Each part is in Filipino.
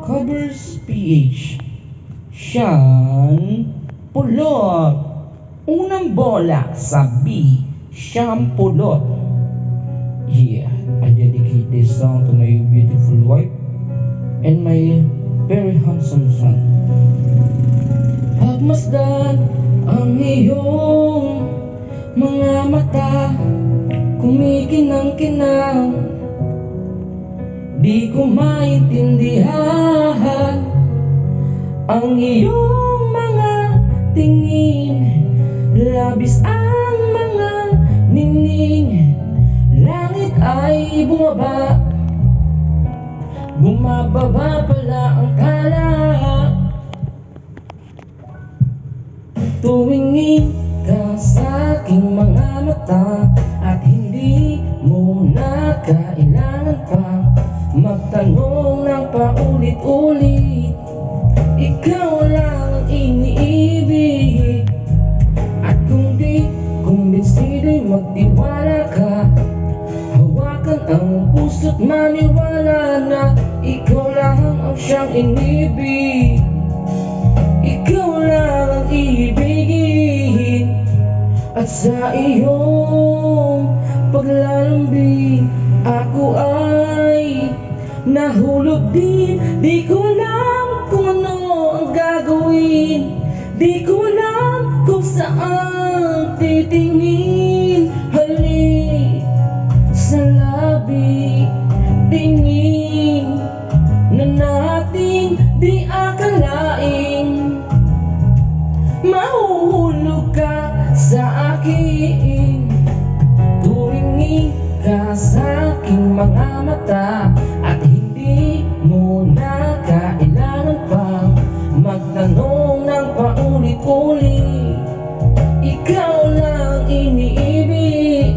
Covers PH. Siyang pulot. Unang bola sa B. Siyang pulot. Yeah, I dedicate this song to my beautiful wife and my very handsome son. Pagmasdan ang iyong mga mata, kumikinang-kinang, di ko maintindihan ang iyong mga tingin, labis ang mga ningning. Langit ay bumaba, bumababa pala ang tala. Tumingin ka sa aking mga mata at hindi mo na kailangan pang magtanong ng paulit-ulit. Ikaw lang ang iniibig, at kung di kumbinsido'y magtiwala ka. Hawakan ang puso't maniwala na ikaw lang ang siyang inibig. Ikaw lang ang iibigin, at sa iyong paglalambing ako ay nahulog din. Di ko alam kung ano ang gagawin, di ko alam kung saan titingin. Halik sa labi, tingin na natin di akalaing mahuhulog ka sa akin. Tumingin ka sa aking mga mata at hindi mo na kailangan pang magtanong ng paulit-ulit. Ikaw lang iniibig,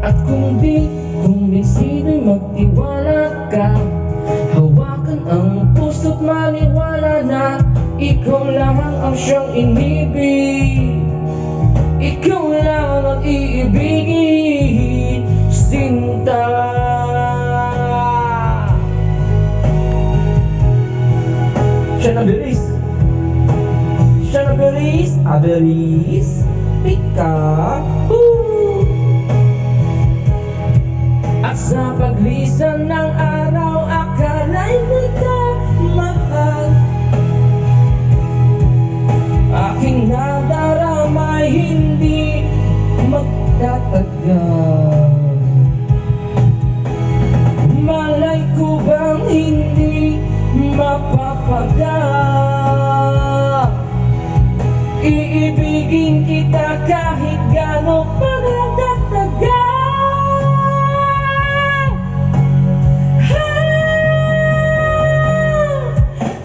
at kung di kumbinsido'y magtiwala ka. Hawakan ang puso't maniwala na ikaw lang ang siyang inibig. Ikaw lang ang iibigin, Sinta. Siya na bilis, siya na bilis, abilis, pika, at sa paglisan ng araw, akala'y nagmamahal. Aking nadaramay hindi magtatagal. Malay ko bang hindi mapapagal? Iibigin kita kahit gano'n pa nagtatagal.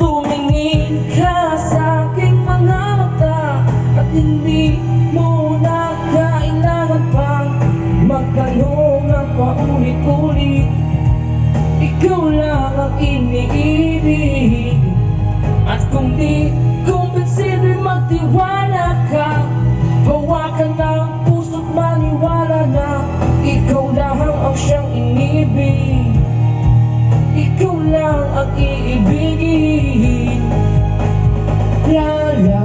Tumingin ka sa aking mga mata at hindi mo na kailangan pang magtanong ng paulit-ulit. Ikaw lang ang iniibig, at kung di kumbinsido'y magtiwala ka. Hawakan ng puso't maniwala na ikaw lang ang siyang inibig. Ikaw lang ang iibigin. La la